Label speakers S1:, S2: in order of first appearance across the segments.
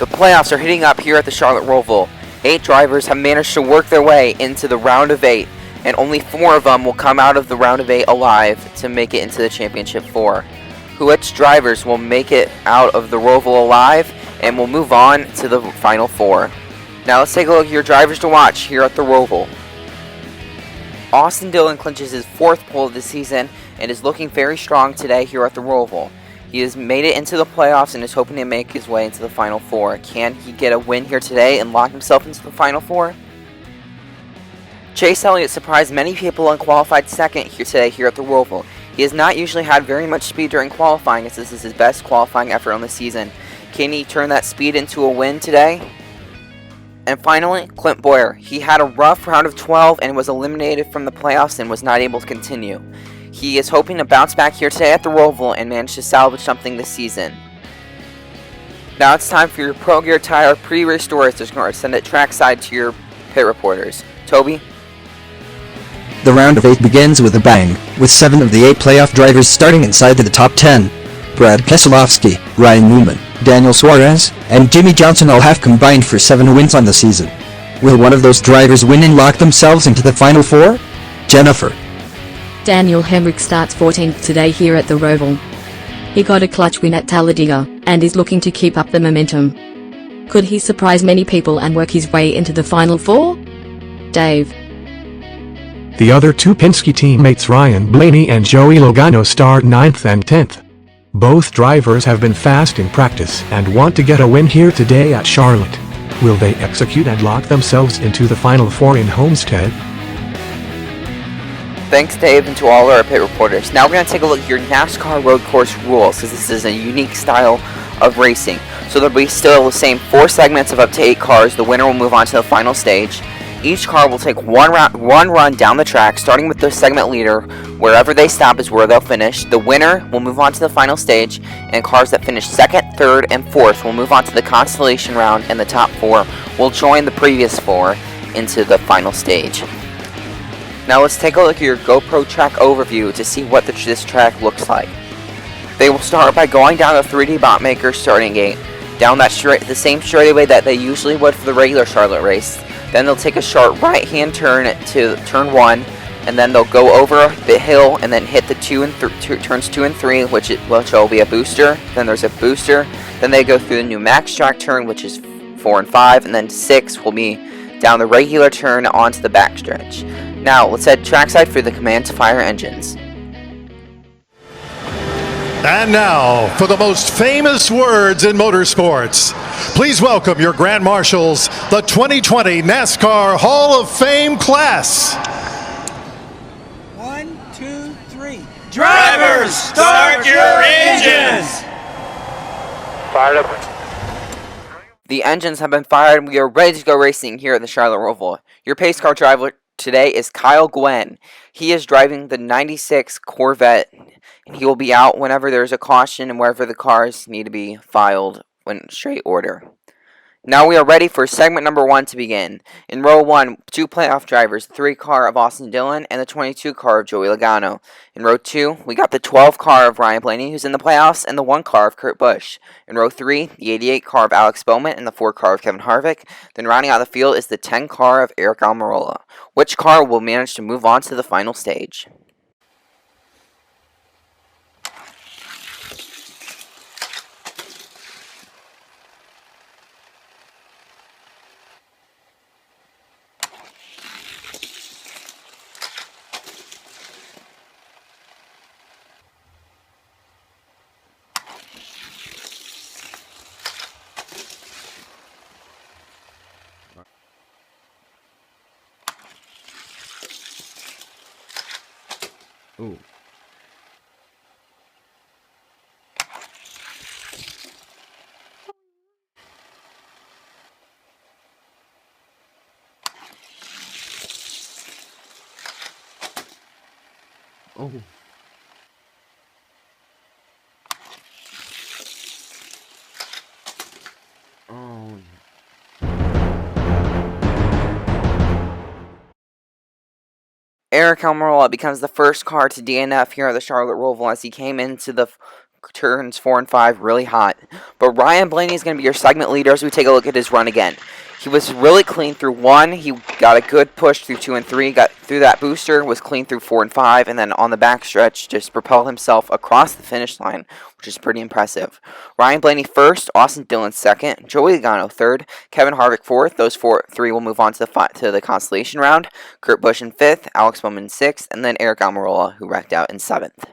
S1: The playoffs are heating up here at the Charlotte Roval. 8 drivers have managed to work their way into the round of 8, and only 4 of them will come out of the round of 8 alive to make it into the championship 4. Which drivers will make it out of the Roval alive and will move on to the final 4? Now let's take a look at your drivers to watch here at the Roval. Austin Dillon clinches his 4th pole of the season and is looking very strong today here at the Roval. He has made it into the playoffs and is hoping to make his way into the final 4. Can he get a win here today and lock himself into the final 4? Chase Elliott surprised many people and qualified 2nd here at the Roval. He has not usually had very much speed during qualifying, as this is his best qualifying effort on the season. Can he turn that speed into a win today? And finally, Clint Bowyer. He had a rough round of 12 and was eliminated from the playoffs and was not able to continue. He is hoping to bounce back here today at the Roval and manage to salvage something this season. Now it's time for your Pro Gear Tire pre-race stories to send it trackside to your pit reporters. Toby?
S2: The round of 8 begins with a bang, with 7 of the 8 playoff drivers starting inside the top 10. Brad Keselowski, Ryan Newman, Daniel Suarez, and Jimmy Johnson all have combined for 7 wins on the season. Will one of those drivers win and lock themselves into the final 4? Jennifer.
S3: Daniel Hemrick starts 14th today here at the Roval. He got a clutch win at Talladega, and is looking to keep up the momentum. Could he surprise many people and work his way into the final 4? Dave.
S4: The other 2 Penske teammates Ryan Blaney and Joey Logano start 9th and 10th. Both drivers have been fast in practice and want to get a win here today at Charlotte. Will they execute and lock themselves into the final 4 in Homestead?
S1: Thanks, Dave, and to all our pit reporters. Now we're going to take a look at your NASCAR road course rules, because this is a unique style of racing. So there'll be still the same 4 segments of up to 8 cars. The winner will move on to the final stage. Each car will take one run down the track, starting with the segment leader. Wherever they stop is where they'll finish. The winner will move on to the final stage, and cars that finish 2nd, 3rd, and 4th will move on to the consolation round, and the top 4 will join the previous 4 into the final stage. Now let's take a look at your GoPro track overview to see what this track looks like. They will start by going down the 3D Botmaker starting gate, down that the same straightaway that they usually would for the regular Charlotte race. Then they'll take a sharp right-hand turn to turn 1, and then they'll go over the hill and then hit the turns 2 and 3, which will be a booster. Then there's a booster. Then they go through the new max track turn, which is 4 and 5, and then 6 will be down the regular turn onto the backstretch. Now, let's head trackside for the command to fire engines.
S5: And now, for the most famous words in motorsports, please welcome your Grand Marshals, the 2020 NASCAR Hall of Fame class.
S6: 1, 2, 3.
S7: Drivers, start your engines!
S1: Fired up. The engines have been fired and we are ready to go racing here at the Charlotte Roval. Your pace car driver today is Kyle Gwen. He is driving the 96 Corvette, and he will be out whenever there's a caution and wherever the cars need to be filed in straight order. Now we are ready for segment number 1 to begin. In row 1, 2 playoff drivers, the 3 car of Austin Dillon and the 22 car of Joey Logano. In row 2, we got the 12 car of Ryan Blaney, who's in the playoffs, and the 1 car of Kurt Busch. In row 3, the 88 car of Alex Bowman and the 4 car of Kevin Harvick. Then rounding out the field is the 10 car of Eric Almirola. Which car will manage to move on to the final stage?
S8: Ooh. Oh. Oh. Eric Almirola becomes the first car to DNF here at the Charlotte Roval as he came into the
S1: turns 4 and 5 really hot. But Ryan Blaney is going to be your segment leader as we take a look at his run again. He was really clean through 1. He got a good push through 2 and 3. Got through that booster, was clean through 4 and 5, and then on the backstretch just propelled himself across the finish line, which is pretty impressive. Ryan Blaney first, Austin Dillon second, Joey Logano third, Kevin Harvick fourth. Those three will move on to the consolation round. Kurt Busch in fifth, Alex Bowman in sixth, and then Eric Almirola, who wrecked out in seventh.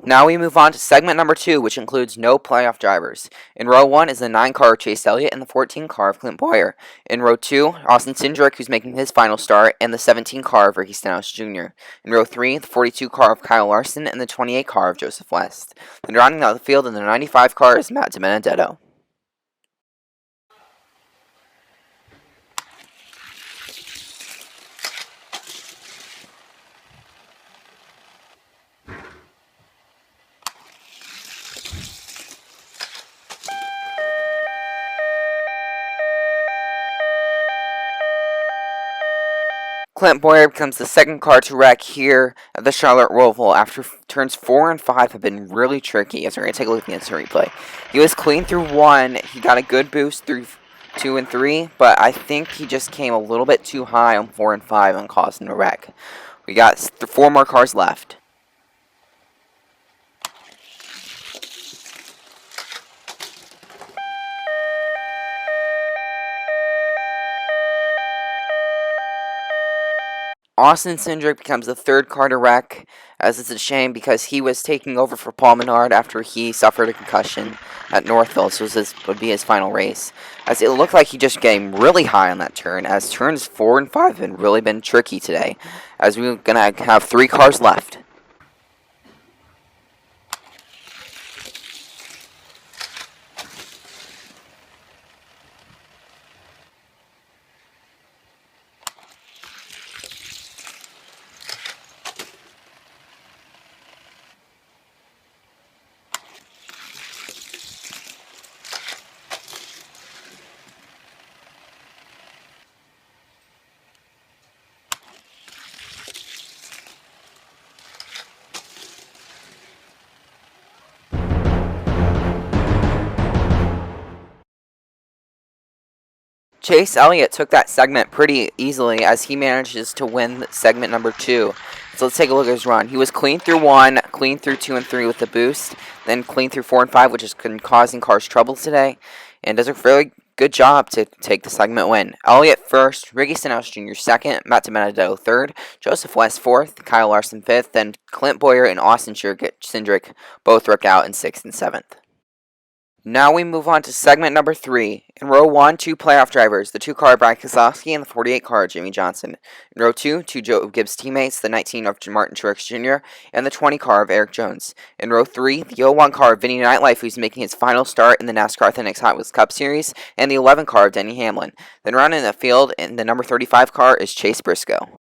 S1: Now we move on to segment number 2, which includes no playoff drivers. In row 1 is the 9 car of Chase Elliott and the 14 car of Clint Bowyer. In row 2, Austin Cindric, who's making his final start, and the 17 car of Ricky Stenhouse Jr. In row 3, the 42 car of Kyle Larson and the 28 car of Joseph West. Then rounding out the field in the 95 car is Matt DiBenedetto. Clint Bowyer becomes the second car to wreck here at the Charlotte Roval after turns 4 and 5 have been really tricky, as we're going to take a look at the instant replay. He was clean through 1, he got a good boost through 2 and 3, but I think he just came a little bit too high on 4 and 5 and caused him to wreck. We got 4 more cars left. Austin Cindric becomes the third car to wreck, as it's a shame because he was taking over for Paul Menard after he suffered a concussion at Northville, so this would be his final race. As it looked like he just came really high on that turn, as turns 4 and 5 have really been tricky today, as we're going to have 3 cars left. Chase Elliott took that segment pretty easily as he manages to win segment number 2. So let's take a look at his run. He was clean through 1, clean through 2 and 3 with the boost, then clean through 4 and 5, which has been causing cars trouble today, and does a very good job to take the segment win. Elliott first, Ricky Stenhouse Jr. second, Matt DiBenedetto third, Joseph West fourth, Kyle Larson fifth, then Clint Bowyer and Austin Cindric both wrecked out in 6th and 7th. Now we move on to segment number 3. In row 1, 2 playoff drivers, the 2 car of Brad Keselowski and the 48 car of Jimmy Johnson. In row 2, 2 Joe Gibbs teammates, the 19 of Martin Truex Jr. and the 20 car of Eric Jones. In row 3, the 01 car of Vinny Nightlife, who's making his final start in the NASCAR Thinx Hot Wheels Cup Series, and the 11 car of Denny Hamlin. Then rounding the field in the number 35 car is Chase Briscoe.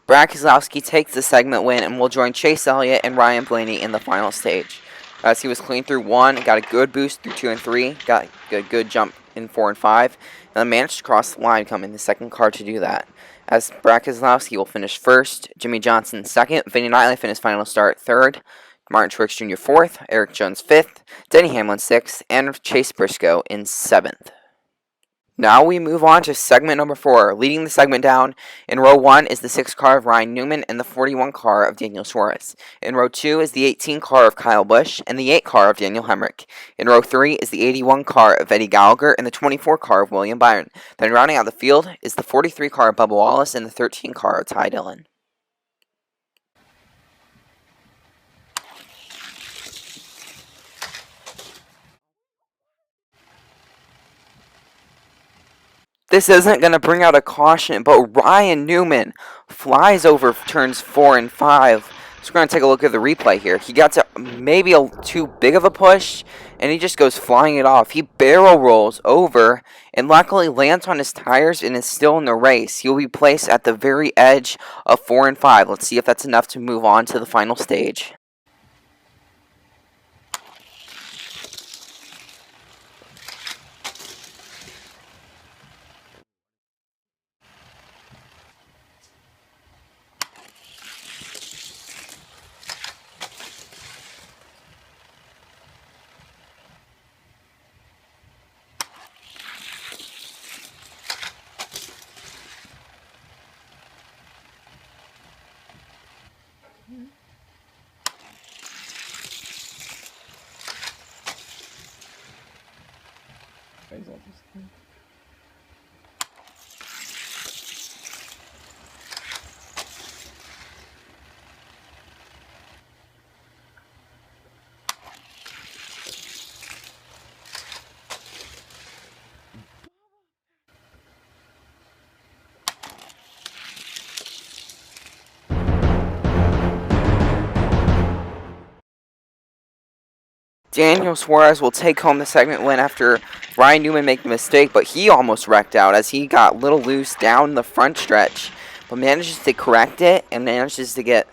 S1: Brad Keselowski takes the segment win and will join Chase Elliott and Ryan Blaney in the final stage. As he was clean through 1, got a good boost through 2 and 3, got a good jump in 4 and 5, and then managed to cross the line, coming the second car to do that. As Brad Keselowski will finish first, Jimmy Johnson second, Vinny Nightlife in his final start third, Martin Truex Jr. fourth, Eric Jones fifth, Denny Hamlin sixth, and Chase Briscoe in 7th. Now we move on to segment number 4. Leading the segment down in row 1 is the 6 car of Ryan Newman and the 41 car of Daniel Suarez. In row 2 is the 18 car of Kyle Busch and the 8 car of Daniel Hemrick. In row 3 is the 81 car of Eddie Gallagher and the 24 car of William Byron. Then rounding out the field is the 43 car of Bubba Wallace and the 13 car of Ty Dillon. This isn't going to bring out a caution, but Ryan Newman flies over turns 4 and 5. So we're going to take a look at the replay here. He got to maybe too big of a push, and he just goes flying it off. He barrel rolls over and luckily lands on his tires and is still in the race. He'll be placed at the very edge of 4 and 5. Let's see if that's enough to move on to the final stage. Daniel Suarez will take home the segment win after Ryan Newman made the mistake, but he almost wrecked out as he got a little loose down the front stretch, but manages to correct it and manages to get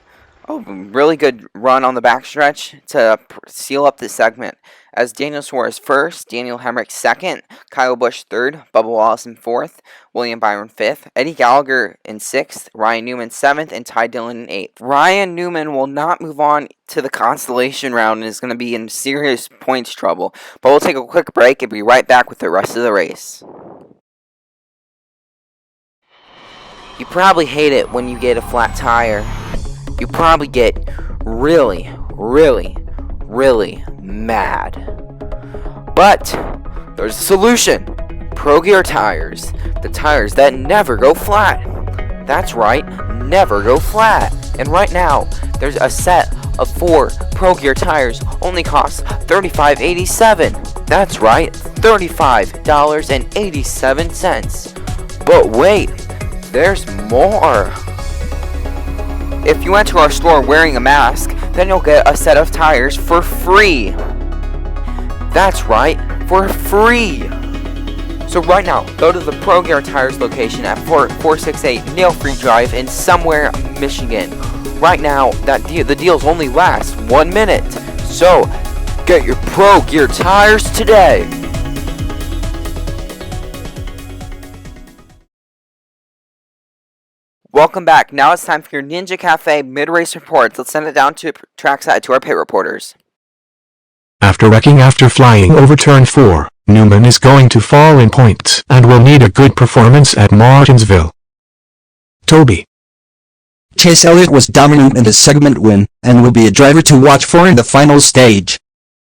S1: a really good run on the backstretch to seal up this segment. As Daniel Suarez first, Daniel Hemrick second, Kyle Busch third, Bubba Wallace in fourth, William Byron fifth, Eddie Gallagher in sixth, Ryan Newman seventh, and Ty Dillon in eighth. Ryan Newman will not move on to the constellation round and is going to be in serious points trouble. But we'll take a quick break and be right back with the rest of the race. You probably hate it when you get a flat tire. You probably get really mad. But there's a solution. Pro Gear tires. The tires that never go flat. That's right, never go flat. And right now, there's a set of 4 Pro Gear tires only costs $35.87. That's right, $35.87. But wait, there's more. If you enter our store wearing a mask, then you'll get a set of tires for free. That's right, for free. So right now, go to the Pro Gear Tires location at 468 Nailfree Drive in Somewhere, Michigan. Right now, the deals only last 1 minute. So, get your Pro Gear tires today. Welcome back. Now it's time for your Ninja Cafe mid-race reports. Let's send it down to trackside to our pit reporters.
S4: After wrecking after flying over turn 4, Newman is going to fall in points and will need a good performance at Martinsville. Toby.
S2: Chase Elliott was dominant in his segment win, and will be a driver to watch for in the final stage.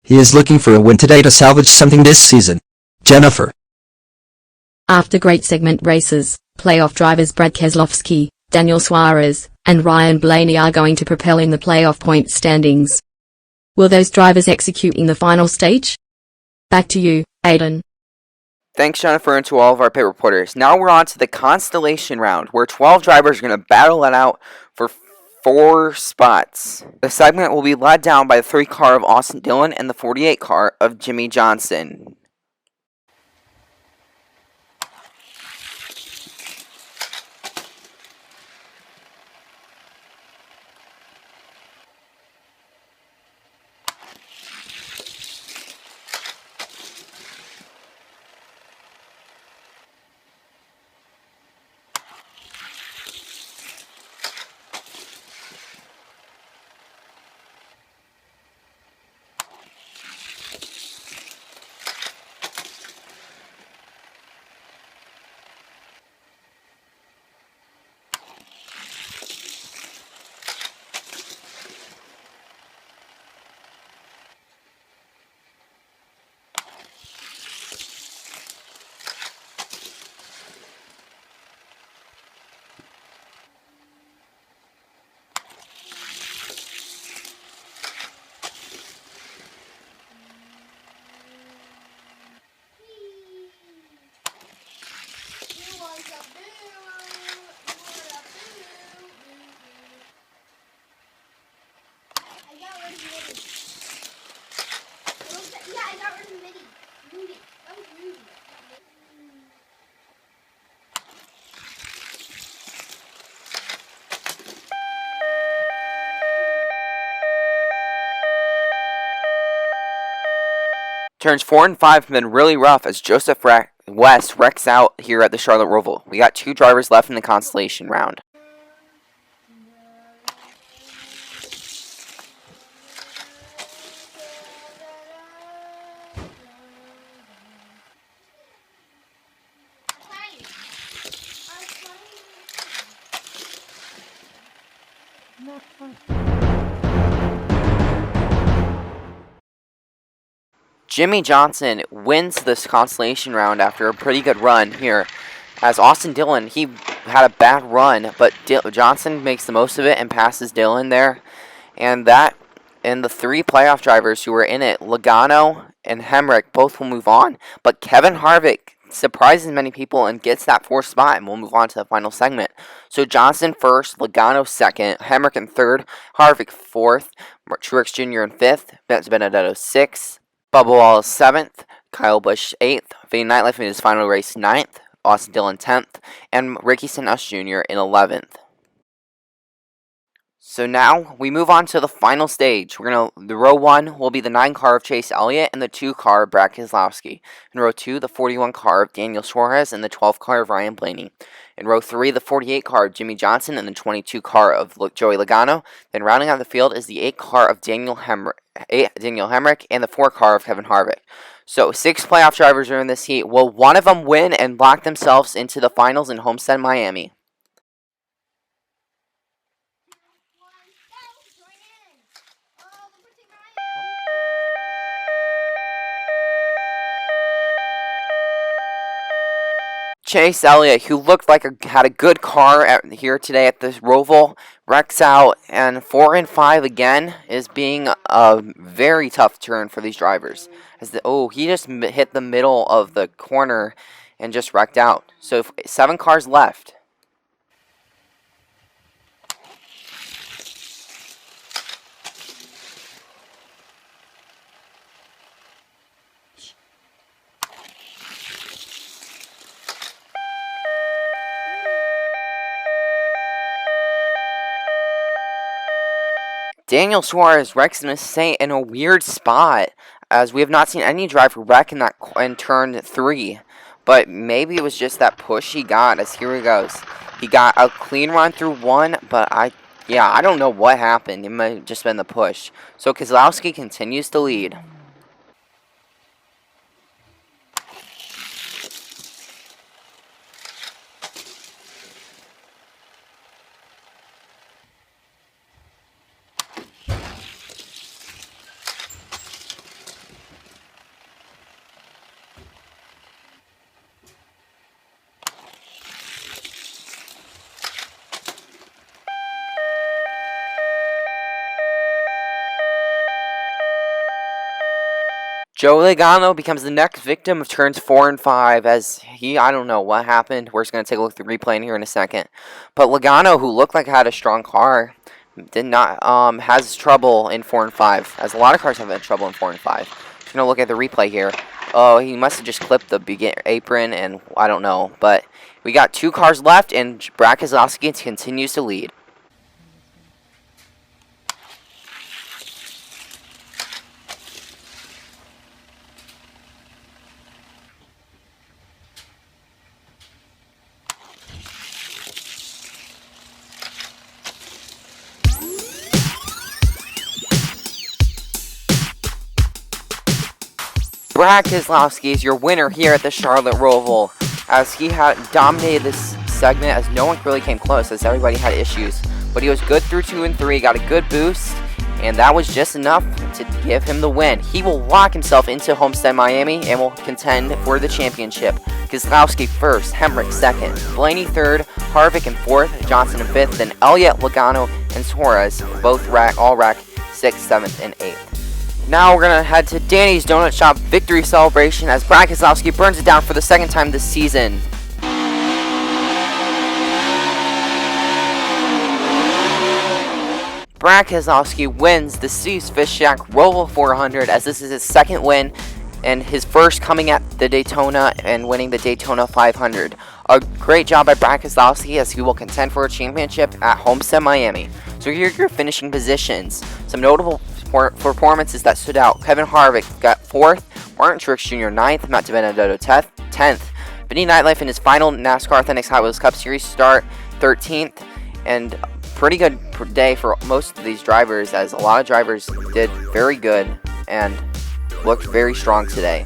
S2: He is looking for a win today to salvage something this season. Jennifer.
S3: After great segment races, playoff drivers Brad Keselowski, Daniel Suarez, and Ryan Blaney are going to propel in the playoff point standings. Will those drivers execute in the final stage? Back to you, Aiden.
S1: Thanks, Jennifer, and to all of our pit reporters. Now we're on to the Constellation round, where 12 drivers are going to battle it out for 4 spots. The segment will be led down by the 3 car of Austin Dillon and the 48 car of Jimmy Johnson. Turns 4 and 5 have been really rough as Joseph West wrecks out here at the Charlotte Roval. We got 2 drivers left in the consolation round. Jimmy Johnson wins this consolation round after a pretty good run here. As Austin Dillon, he had a bad run, but Johnson makes the most of it and passes Dillon there. And the 3 playoff drivers who were in it, Logano and Hemrick, both will move on. But Kevin Harvick surprises many people and gets that 4th spot, and we'll move on to the final segment. So Johnson first, Logano second, Hemrick in 3rd, Harvick 4th, Truex Jr. in 5th, Benedetto 6th, Bubba Wallace 7th, Kyle Busch 8th, Vinny Nightlife in his final race 9th, Austin Dillon 10th, and Ricky Stenhouse Jr. in 11th. So now we move on to the final stage. The row 1 will be the 9 car of Chase Elliott and the 2 car of Brad Keselowski. In row 2, the 41 car of Daniel Suarez and the 12 car of Ryan Blaney. In row 3, the 48 car of Jimmy Johnson and the 22 car of Joey Logano. Then rounding out the field is the 8 car of Daniel Hemrick and the 4 car of Kevin Harvick. So 6 playoff drivers are in this heat. Will one of them win and lock themselves into the finals in Homestead Miami? Chase Elliott, who looked like had a good car here today at the Roval, wrecks out, and 4 and 5 again is being a very tough turn for these drivers. He just hit the middle of the corner and just wrecked out. So 7 cars left. Daniel Suarez wrecks in a weird spot, as we have not seen any driver wreck in turn 3. But maybe it was just that push he got, as here he goes. He got a clean run through 1, but I don't know what happened. It might have just been the push. So Keselowski continues to lead. Joey Logano becomes the next victim of turns 4 and 5 as I don't know what happened. We're just going to take a look at the replay in here in a second. But Logano, who looked like had a strong car, has trouble in 4 and 5, as a lot of cars have had trouble in 4 and 5. Just going to look at the replay here. Oh, he must have just clipped the apron, and I don't know. But we got 2 cars left, and Brad Keselowski continues to lead. Brad Keselowski is your winner here at the Charlotte Roval, as he had dominated this segment, as no one really came close, as everybody had issues. But he was good through 2 and 3, got a good boost, and that was just enough to give him the win. He will lock himself into Homestead Miami and will contend for the championship. Keselowski first, Hemrick second, Blaney third, Harvick in 4th, Johnson in 5th, then Elliott, Logano, and Suarez both all rack 6th, 7th, and 8th. Now we're going to head to Danny's Donut Shop victory celebration as Brad Keselowski burns it down for the 2nd time this season. Brad Keselowski wins the Steve's Fish Shack Roval 400, as this is his 2nd win and his first coming at the Daytona and winning the Daytona 500. A great job by Brad Keselowski, as he will contend for a championship at Homestead Miami. So here are your finishing positions. Some notable performances that stood out. Kevin Harvick got 4th, Martin Truex Jr. 9th, Matt DiBenedetto 10th, Vinny Nightlife in his final NASCAR Authentic Hot Wheels Cup Series start 13th, and pretty good day for most of these drivers, as a lot of drivers did very good and looked very strong today.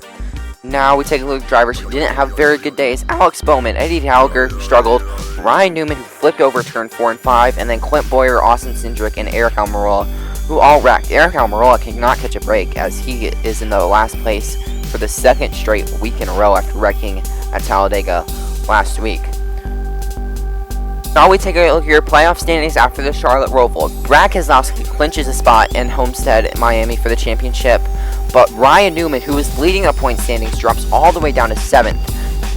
S1: Now we take a look at drivers who didn't have very good days. Alex Bowman, Eddie Gallagher struggled, Ryan Newman who flipped over turn 4 and 5, and then Clint Boyer, Austin Cindric, and Eric Almirola who all wrecked. Eric Almirola cannot catch a break as he is in the last place for the second straight week in a row after wrecking at Talladega last week. Now we take a look at your playoff standings after the Charlotte Roval. Brad Keselowski clinches a spot in Homestead Miami for the championship, but Ryan Newman, who is leading the point standings, drops all the way down to 7th.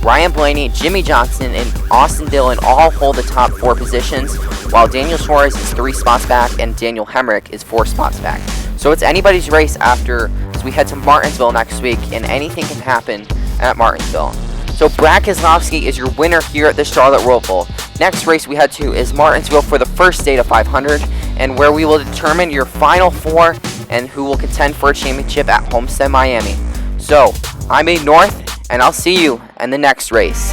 S1: Ryan Blaney, Jimmy Johnson, and Austin Dillon all hold the top 4 positions, while Daniel Suarez is 3 spots back and Daniel Hemrick is 4 spots back. So it's anybody's race after, as we head to Martinsville next week, and anything can happen at Martinsville. So Brad Keselowski is your winner here at the Charlotte Roval. Next race we head to is Martinsville for the first day to 500, and where we will determine your final 4 and who will contend for a championship at Homestead Miami. So, I'm A North, and I'll see you in the next race.